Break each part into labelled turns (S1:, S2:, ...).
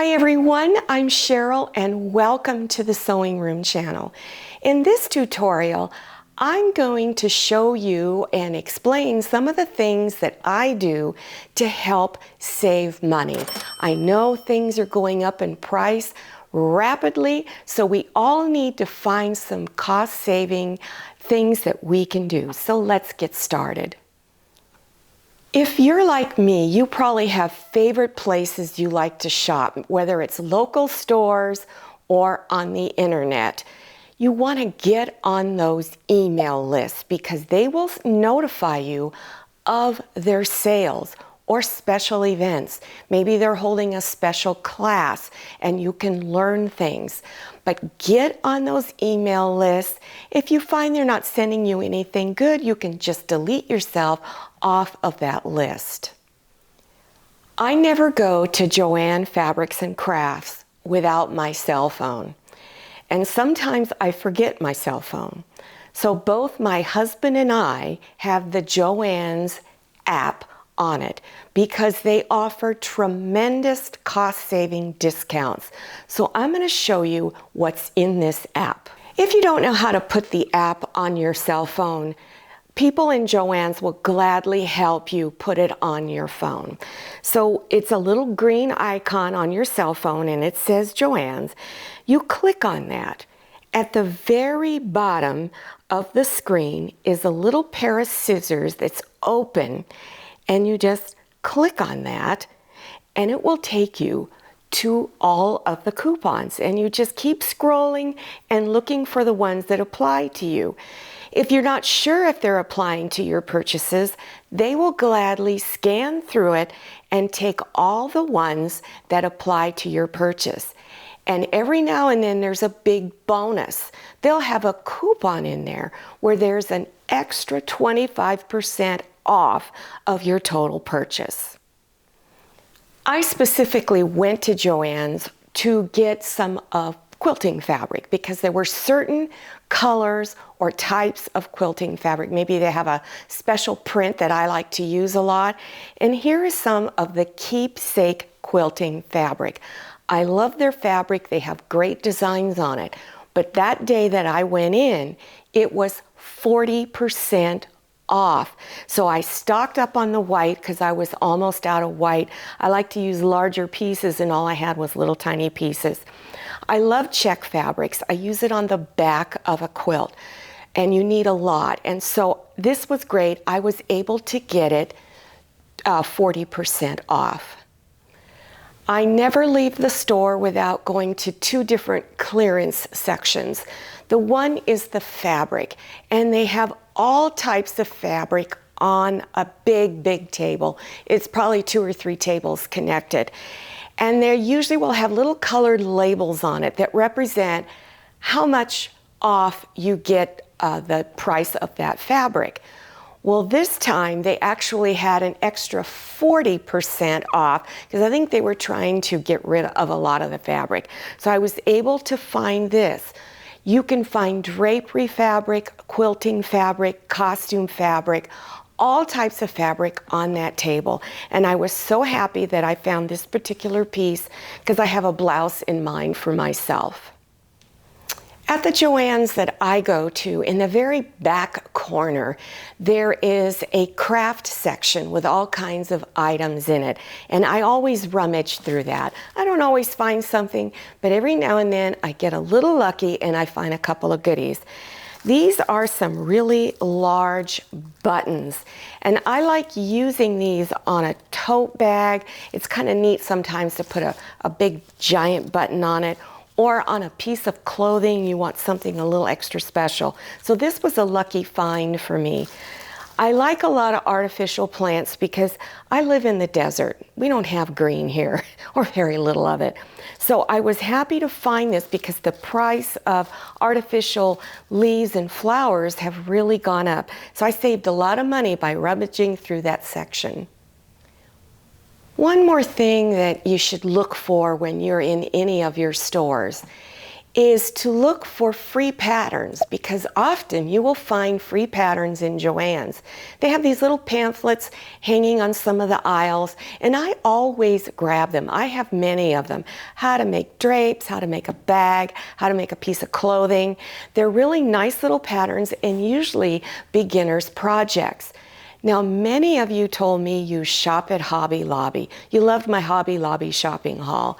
S1: Hi everyone, I'm Cheryl and welcome to the Sewing Room channel. In this tutorial, I'm going to show you and explain some of the things that I do to help save money. I know things are going up in price rapidly, so we all need to find some cost-saving things that we can do. So let's get started. If you're like me, you probably have favorite places you like to shop, whether it's local stores or on the internet. You want to get on those email lists because they will notify you of their sales or special events. Maybe they're holding a special class and you can learn things. But get on those email lists. If you find they're not sending you anything good, you can just delete yourself off of that list. I never go to Joanns Fabrics and Crafts without my cell phone. And sometimes I forget my cell phone. So both my husband and I have the Joanns app on it because they offer tremendous cost-saving discounts. So I'm going to show you what's in this app. If you don't know how to put the app on your cell phone, people in Joanns will gladly help you put it on your phone. So it's a little green icon on your cell phone and it says Joanns. You click on that. At the very bottom of the screen is a little pair of scissors that's open, and you just click on that and it will take you to all of the coupons, and you just keep scrolling and looking for the ones that apply to you. If you're not sure if they're applying to your purchases, they will gladly scan through it and take all the ones that apply to your purchase. And every now and then there's a big bonus. They'll have a coupon in there where there's an extra 25% off of your total purchase. I specifically went to Joanns to get some quilting fabric because there were certain colors or types of quilting fabric. Maybe they have a special print that I like to use a lot. And here is some of the keepsake quilting fabric. I love their fabric. They have great designs on it. But that day that I went in, it was 40% off. So I stocked up on the white because I was almost out of white. I like to use larger pieces and all I had was little tiny pieces. I love check fabrics. I use it on the back of a quilt and you need a lot. And so this was great. I was able to get it 40% off. I never leave the store without going to two different clearance sections. The one is the fabric, and they have all types of fabric on a big table. It's probably 2 or 3 tables connected. And they usually will have little colored labels on it that represent how much off you get the price of that fabric. Well, this time they actually had an extra 40% off because I think they were trying to get rid of a lot of the fabric. So I was able to find this. You can find drapery fabric, quilting fabric, costume fabric, all types of fabric on that table. And I was so happy that I found this particular piece because I have a blouse in mind for myself. At the Joanns that I go to, in the very back corner, there is a craft section with all kinds of items in it. And I always rummage through that. I don't always find something, but every now and then I get a little lucky and I find a couple of goodies. These are some really large buttons, and I like using these on a tote bag. It's kind of neat sometimes to put a big giant button on it, or on a piece of clothing you want something a little extra special. So this was a lucky find for me. I like a lot of artificial plants because I live in the desert. We don't have green here, or very little of it. So I was happy to find this because the price of artificial leaves and flowers have really gone up. So I saved a lot of money by rummaging through that section. One more thing that you should look for when you're in any of your stores is to look for free patterns, because often you will find free patterns in Joann's. They have these little pamphlets hanging on some of the aisles, and I always grab them. I have many of them. How to make drapes, how to make a bag, how to make a piece of clothing. They're really nice little patterns and usually beginners projects. Now, many of you told me you shop at Hobby Lobby. You loved my Hobby Lobby shopping haul.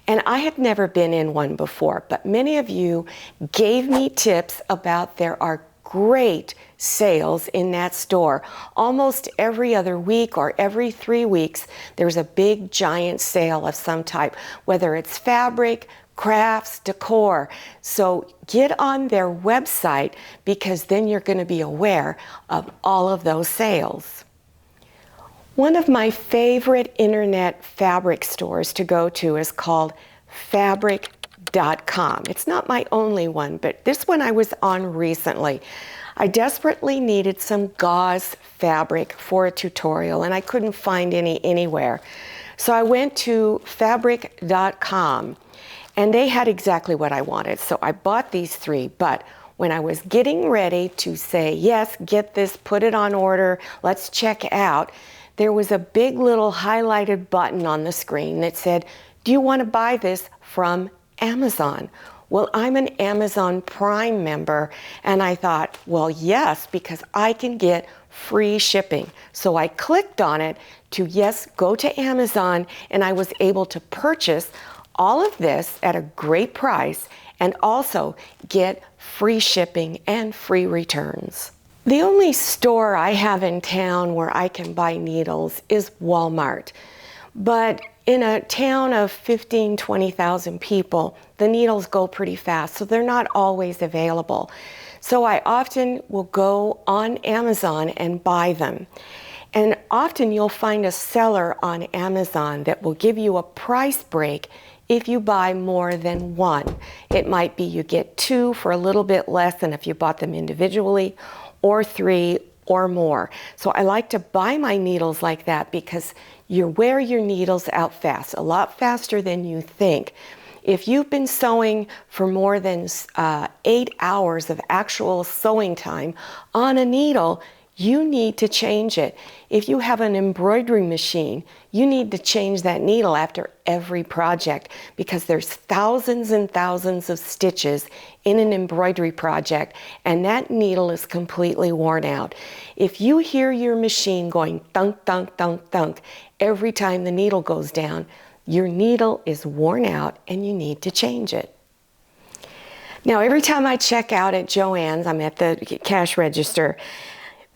S1: And I had never been in one before, but many of you gave me tips about there are great sales in that store. Almost every other week or every 3 weeks, there's a big giant sale of some type, whether it's fabric, crafts, decor. So get on their website, because then you're going to be aware of all of those sales. One of my favorite internet fabric stores to go to is called fabric.com. It's not my only one, but this one I was on recently. I desperately needed some gauze fabric for a tutorial, and I couldn't find any anywhere. So I went to fabric.com. And they had exactly what I wanted. So I bought these 3, but when I was getting ready to say, yes, get this, put it on order, let's check out, there was a big little highlighted button on the screen that said, do you want to buy this from Amazon? Well, I'm an Amazon Prime member, and I thought, well, yes, because I can get free shipping. So I clicked on it to, yes, go to Amazon, and I was able to purchase all of this at a great price and also get free shipping and free returns. The only store I have in town where I can buy needles is Walmart. But in a town of 15,000, 20,000 people, the needles go pretty fast, so they're not always available. So I often will go on Amazon and buy them. And often you'll find a seller on Amazon that will give you a price break if you buy more than one. It might be you get 2 for a little bit less than if you bought them individually, or 3 or more. So I like to buy my needles like that, because you wear your needles out fast, a lot faster than you think. If you've been sewing for more than 8 hours of actual sewing time on a needle, you need to change it. If you have an embroidery machine, you need to change that needle after every project, because there's thousands and thousands of stitches in an embroidery project, and that needle is completely worn out. If you hear your machine going thunk, thunk, thunk, thunk every time the needle goes down, your needle is worn out and you need to change it. Now, every time I check out at Joann's, I'm at the cash register,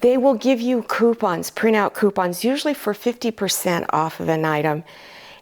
S1: they will give you coupons, print out coupons, usually for 50% off of an item.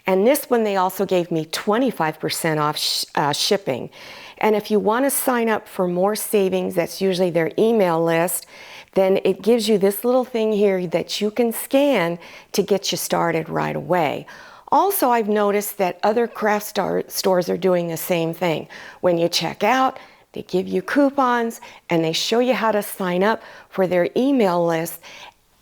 S1: And this one, they also gave me 25% off shipping. And if you want to sign up for more savings, that's usually their email list, then it gives you this little thing here that you can scan to get you started right away. Also, I've noticed that other craft stores are doing the same thing. When you check out, they give you coupons and they show you how to sign up for their email list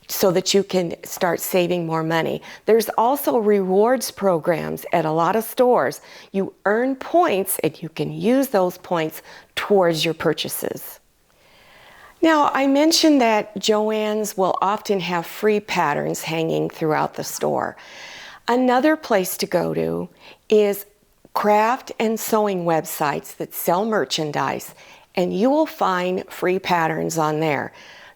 S1: so that you can start saving more money. There's also rewards programs at a lot of stores. You earn points and you can use those points towards your purchases. Now, I mentioned that Joann's will often have free patterns hanging throughout the store. Another place to go to is craft and sewing websites that sell merchandise, and you will find free patterns on there.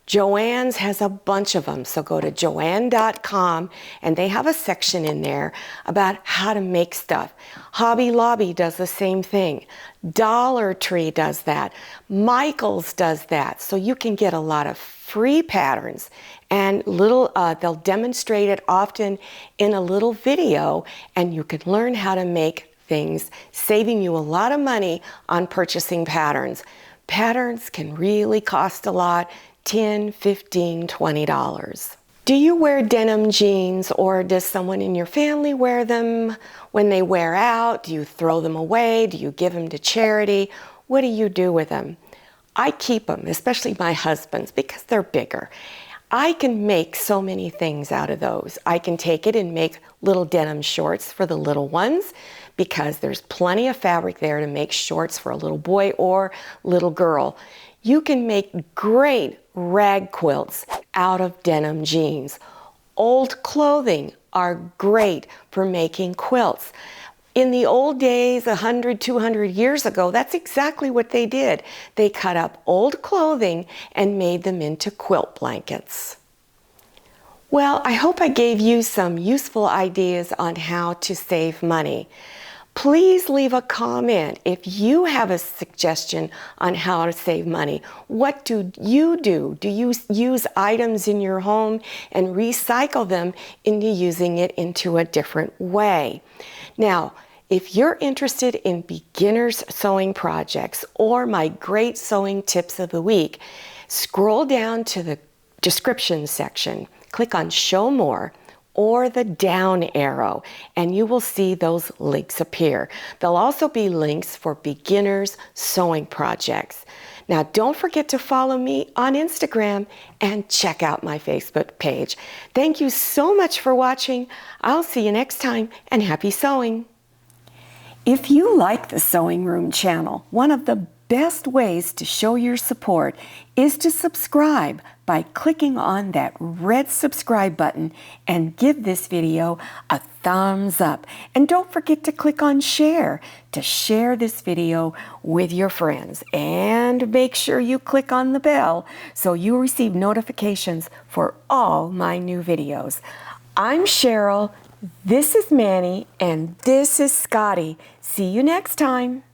S1: Joann's has a bunch of them, so go to joann.com and they have a section in there about how to make stuff. Hobby Lobby does the same thing. Dollar Tree does that. Michael's does that. So you can get a lot of free patterns, and they'll demonstrate it often in a little video, and you can learn how to make things, saving you a lot of money on purchasing patterns. Patterns can really cost a lot, $10, $15, $20. Do you wear denim jeans, or does someone in your family wear them? When they wear out, do you throw them away? Do you give them to charity? What do you do with them? I keep them, especially my husband's, because they're bigger. I can make so many things out of those. I can take it and make little denim shorts for the little ones, because there's plenty of fabric there to make shorts for a little boy or little girl. You can make great rag quilts out of denim jeans. Old clothing are great for making quilts. In the old days, 100, 200 years ago, that's exactly what they did. They cut up old clothing and made them into quilt blankets. Well, I hope I gave you some useful ideas on how to save money. Please leave a comment if you have a suggestion on how to save money. What do you do? Do you use items in your home and recycle them into using it into a different way? Now, if you're interested in beginners sewing projects or my great sewing tips of the week, scroll down to the description section, click on Show More or the down arrow, and you will see those links appear. There'll also be links for beginners sewing projects. Now, don't forget to follow me on Instagram and check out my Facebook page. Thank you so much for watching. I'll see you next time, and happy sewing. If you like the Sewing Room channel, one of the best ways to show your support is to subscribe by clicking on that red subscribe button and give this video a thumbs up. And don't forget to click on share to share this video with your friends. And make sure you click on the bell so you receive notifications for all my new videos. I'm Cheryl, this is Manny, and this is Scotty. See you next time.